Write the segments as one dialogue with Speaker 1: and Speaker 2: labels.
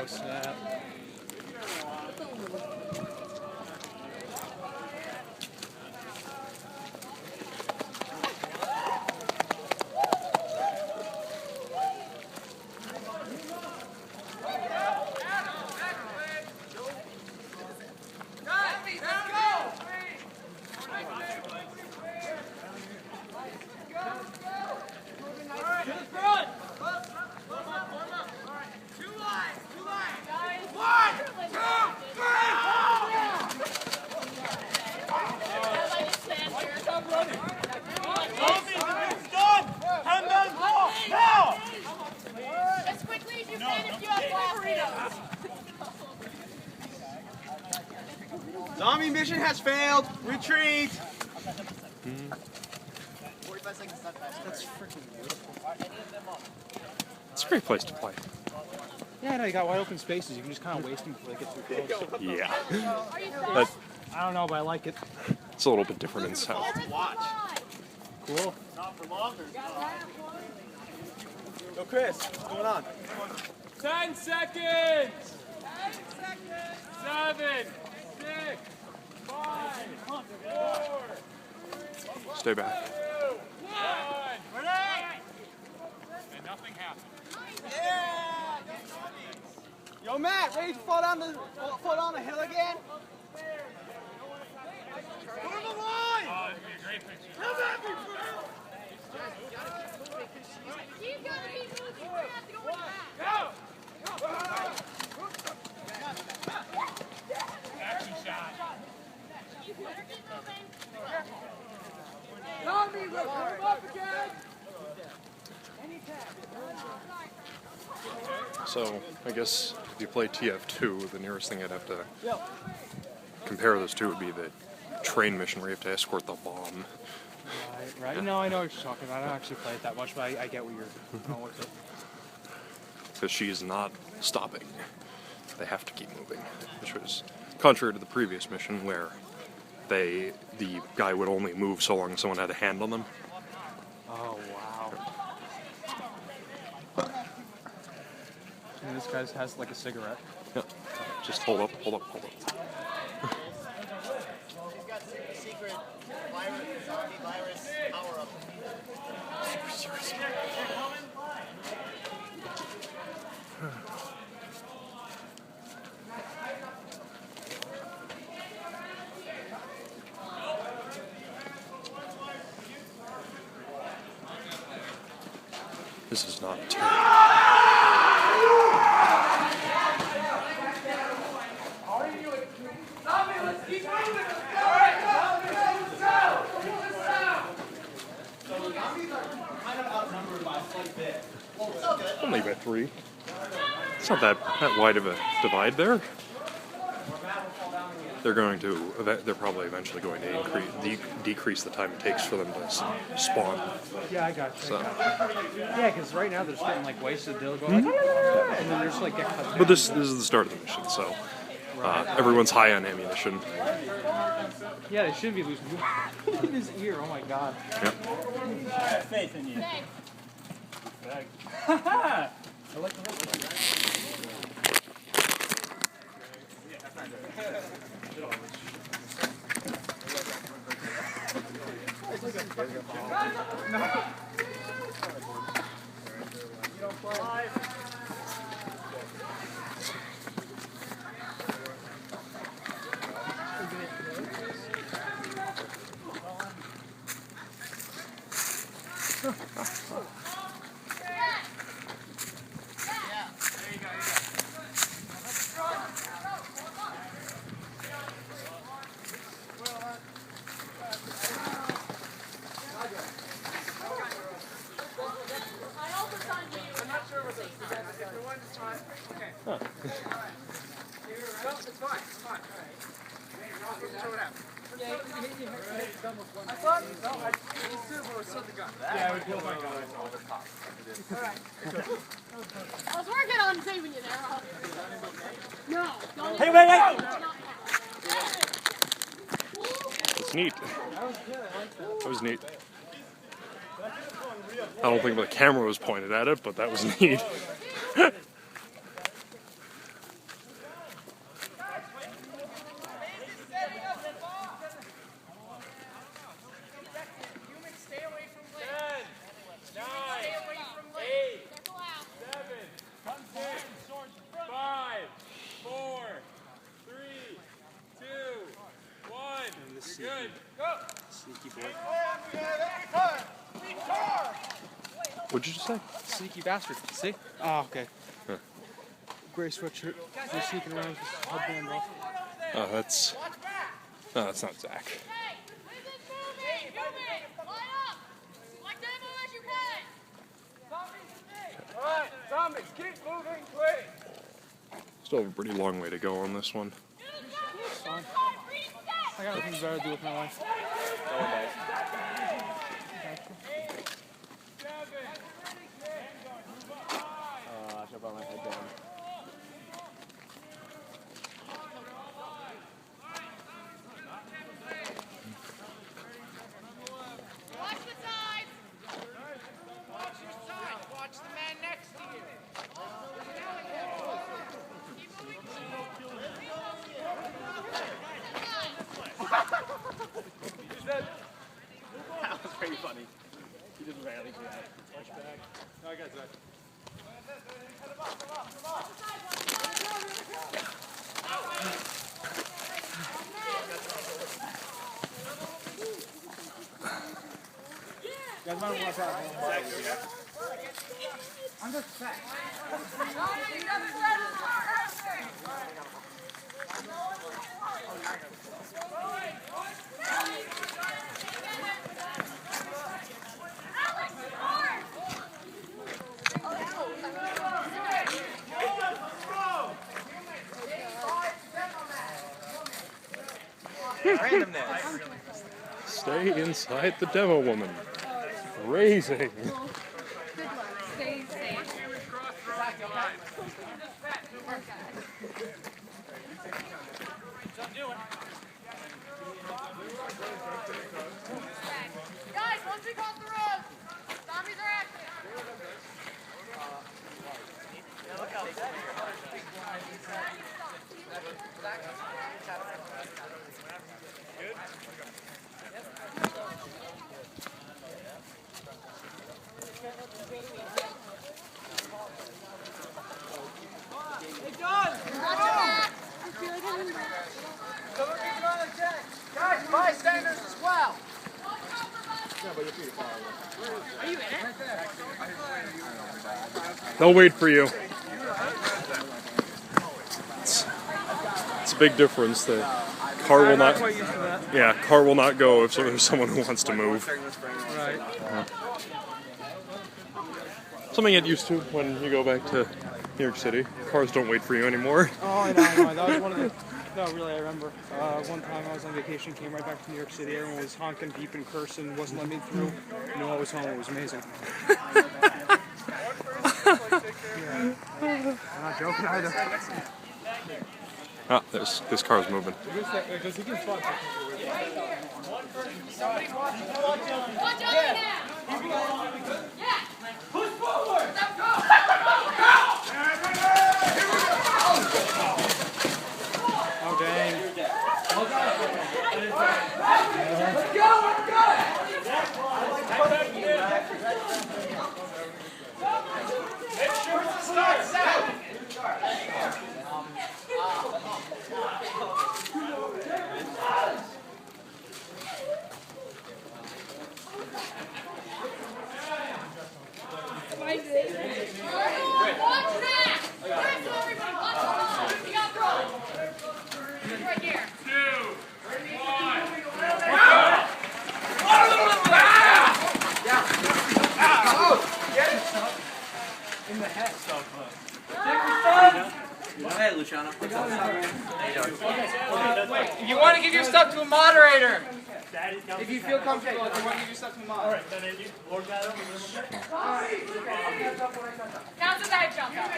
Speaker 1: snap.
Speaker 2: Zombie mission has failed. Retreat.
Speaker 3: 45 seconds left.
Speaker 1: That's freaking beautiful.
Speaker 4: It's a great place to play.
Speaker 1: Yeah, I know, you got wide open spaces. You can just kind of waste them before they get too close.
Speaker 4: Yeah. But
Speaker 1: I don't know, but I like it.
Speaker 4: it's a little bit different in South.
Speaker 2: Watch.
Speaker 1: Cool.
Speaker 3: Not for longer.
Speaker 2: Yo, Chris, what's going on?
Speaker 5: 10 seconds! 7, 6, 5, 4,
Speaker 4: Stay back.
Speaker 5: 2, 1. And nothing happened.
Speaker 2: Yeah! Yo, Matt, ready to fall down the hill again? Put him alive!
Speaker 5: Oh, it'd be a great picture.
Speaker 2: Come at me, bro!
Speaker 6: You've got to be moving. We're going to have to go back.
Speaker 5: Action shot.
Speaker 6: You better keep moving.
Speaker 2: Tommy, we'll put him up again!
Speaker 4: So, I guess if you play TF2, the nearest thing I'd have to compare those two would be the train mission where you have to escort the bomb.
Speaker 1: Right. No, I know what you're talking about. I don't actually play it that much, but I get what you're going with it.
Speaker 4: Because she's not stopping. They have to keep moving. Which was contrary to the previous mission where the guy would only move so long as someone had a hand on them.
Speaker 1: Oh, wow. And this guy has like a cigarette.
Speaker 4: Yeah. Just hold up.
Speaker 3: She's got secret virus, zombie virus power up.
Speaker 4: This is not terrible. Only by 3. It's not that wide of a divide there. They're probably eventually going to decrease the time it takes for them to spawn.
Speaker 1: Yeah, I got you.
Speaker 4: So.
Speaker 1: Yeah, because right now they're just getting like wasted. They'll go like, and then they're just like get cut down.
Speaker 4: But this is the start of the mission, so everyone's high on ammunition.
Speaker 1: Yeah, they shouldn't be losing. Look at his ear. Oh my god.
Speaker 4: Yep.
Speaker 5: I have faith in you.
Speaker 1: I like the look.
Speaker 5: Yeah, I would kill my guy.
Speaker 6: I was working on saving you there. No, don't.
Speaker 5: Hey, wait!
Speaker 4: It's neat. That was neat. I don't think the camera was pointed at it, but that was neat.
Speaker 1: Sneaky boy.
Speaker 4: What'd you just say?
Speaker 1: Sneaky bastard. See? Oh, okay.
Speaker 4: Huh.
Speaker 1: Gray sweatshirt. They're sneaking around with his headband off.
Speaker 4: Oh, that's... No, that's not Zach.
Speaker 6: Hey, Wizards moving! Moving! Line up! Like Demolition play!
Speaker 2: Alright, zombies, keep moving, please.
Speaker 4: Still have a pretty long way to go on this one.
Speaker 1: Fine. I got things better to do with my life.
Speaker 2: I should put my head down.
Speaker 6: Watch the sides!
Speaker 3: Watch your side. Watch the man next to you.
Speaker 2: That was pretty funny. He didn't rarely do that. No, I got Zach. Guys, might watch out. I'm just fat.
Speaker 4: Stay inside the demo woman. Raising.
Speaker 6: Good luck. Stay safe. Guys, once we cross the road, zombies are active.
Speaker 3: Guys, bystanders as well.
Speaker 4: They'll wait for you. It's a big difference. The car will not. Yeah, car will not go if there's someone who wants to move.
Speaker 1: Right.
Speaker 4: Something you get used to when you go back to New York City. Cars don't wait for you anymore.
Speaker 1: Oh, I know. That was one of the... No, really, I remember. One time I was on vacation, came right back to New York City. Everyone was honking, beeping, cursing, wasn't letting me through. Knew I was home. It was amazing. Yeah. I'm not joking either.
Speaker 4: Ah, this car's moving.
Speaker 1: Because he can spot
Speaker 6: Watch out now! Yeah!
Speaker 3: Push forward.
Speaker 6: Let's go!
Speaker 1: Oh, dang.
Speaker 3: Let's go. Make sure it starts out.
Speaker 6: Watch that! Rest of everybody, watch the line. We got front. Right here.
Speaker 7: Hey, Luciano.
Speaker 2: If you want to give your stuff to a moderator, if you feel comfortable, if you want to give your stuff to a moderator.
Speaker 6: Count the dive jump out.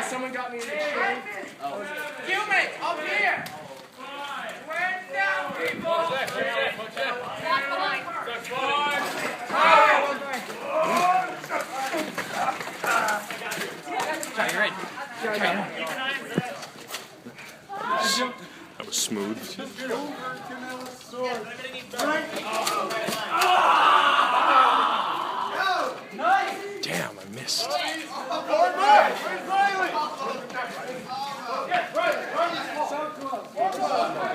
Speaker 2: Someone got me in the train.
Speaker 3: Humans, up here. We're down, people.
Speaker 6: Watch behind.
Speaker 2: You're in.
Speaker 4: That was smooth. Damn, I missed.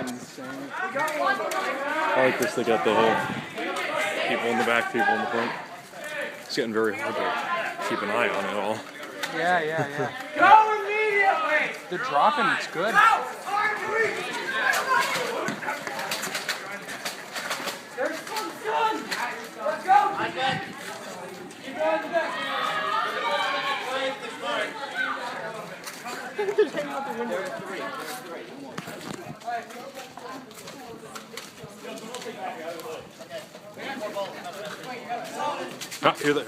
Speaker 1: insane.
Speaker 4: I like this. They got the whole people in the back, people in the front. It's getting very hard to keep an eye on it all.
Speaker 1: Yeah. Go immediately! They're dropping, it's good. There's some sun! Let's go! I bet. Keep going to the back.
Speaker 4: Ah, here there.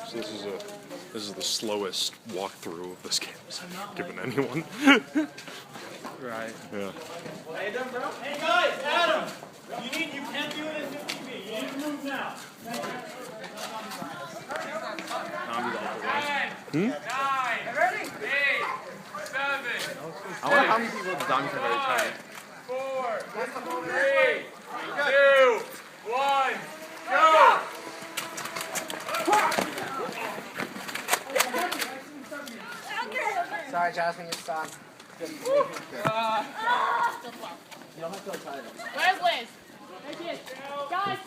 Speaker 4: So this is the slowest walkthrough of this game I've given anyone.
Speaker 1: Right.
Speaker 4: Yeah.
Speaker 2: Hey guys, Adam! You can't do it in 50 feet. You need to move now. Thank you.
Speaker 5: 9, 8, 7.
Speaker 2: I wonder how many people the zombies have already tried.
Speaker 5: 4, 3, 2, 1, go!
Speaker 3: Sorry, Jasmine, you're stuck.
Speaker 6: Where's Liz? Guys!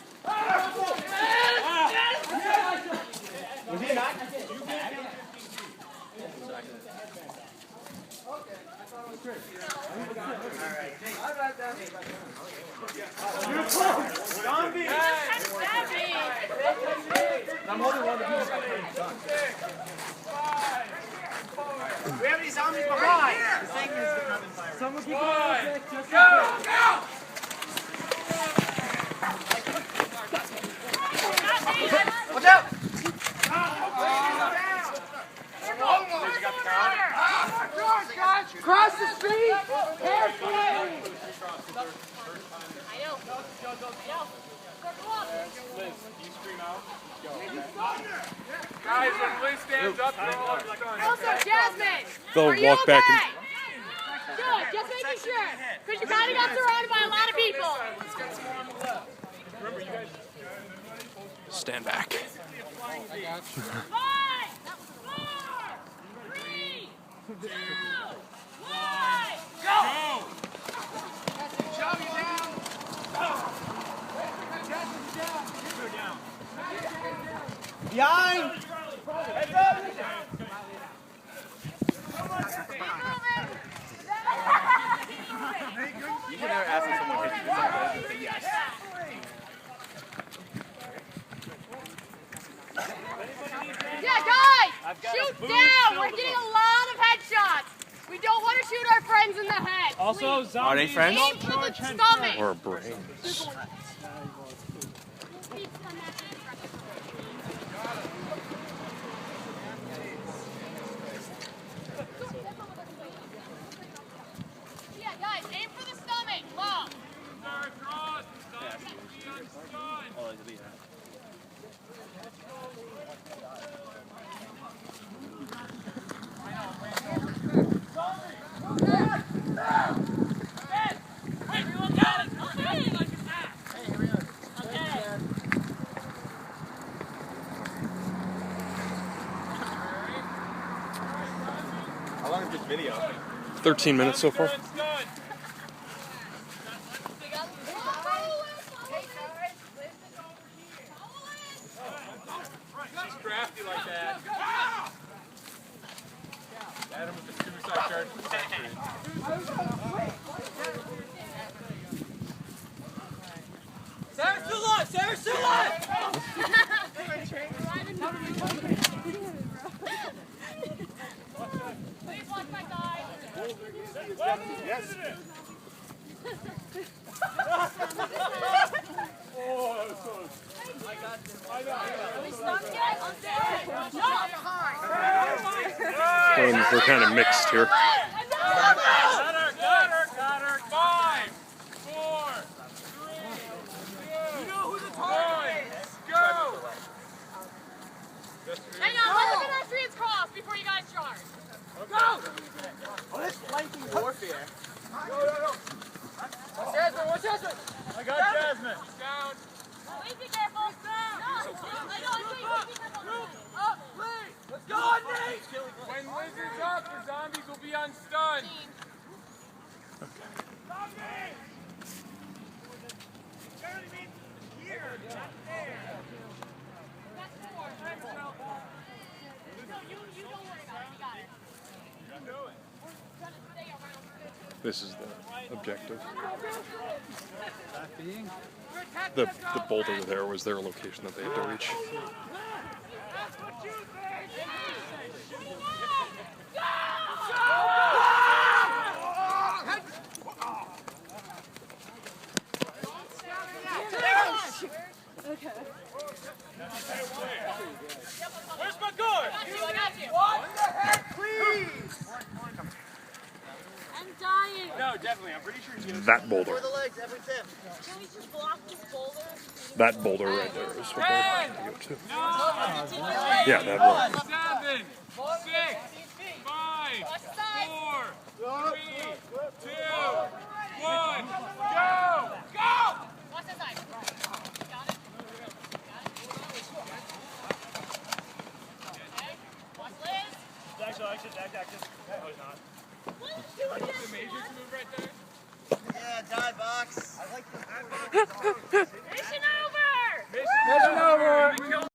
Speaker 2: Was he not? Zombie! I'm holding one of the people that done. We have any zombies behind? The thing is someone keep going. Go! Watch out!
Speaker 3: Cross the street!
Speaker 5: Guys, when Liz stands up, they're all done.
Speaker 6: Also, Jasmine!
Speaker 4: They'll
Speaker 6: are you
Speaker 4: walk back
Speaker 6: okay? Good, just making sure. Because you kind of got surrounded by a lot of people.
Speaker 4: Stand back.
Speaker 6: 5, 4, 3, 2, 1, go!
Speaker 2: Behind! Heads up! You can never ask if someone hits you. Just say yes.
Speaker 6: Yeah, guys! Shoot down! We're getting a lot of headshots! We don't want to shoot our friends in the head.
Speaker 5: Also,
Speaker 6: Please.
Speaker 2: Are they friends?
Speaker 6: Aim for the stomach!
Speaker 4: Or brains.
Speaker 6: Yeah, guys, aim for the stomach! Low!
Speaker 2: How long is this video?
Speaker 4: 13 minutes so far.
Speaker 5: She's crafty like that. Adam with the suicide charge for century.
Speaker 2: Sarah's still alive! Sarah's still alive!
Speaker 6: Please watch my guy.
Speaker 2: Yes!
Speaker 4: We're kind of mixed here.
Speaker 5: Got her. 5, 4, 3, 2, 1. When Lizard's up, the zombies will be on stun.
Speaker 4: This is the objective. The boulder there was their location that they had to reach.
Speaker 5: Where's my guard?
Speaker 6: I got you.
Speaker 5: What the heck, please?
Speaker 6: I'm dying.
Speaker 5: No, definitely. I'm pretty sure he's gonna.
Speaker 4: That boulder.
Speaker 3: For the legs, every tip.
Speaker 6: Can we just block this boulder?
Speaker 4: That boulder right there is what they're trying to go to.
Speaker 5: No!
Speaker 4: Yeah, that one.
Speaker 5: 7, 6, 5, 4, 3, 2, 1, go! Go!
Speaker 6: Watch this side. Got it? Got it? Okay. Watch Liz.
Speaker 2: Action. No, he's not.
Speaker 5: The Matrix move right there.
Speaker 3: Yeah, die box. I like the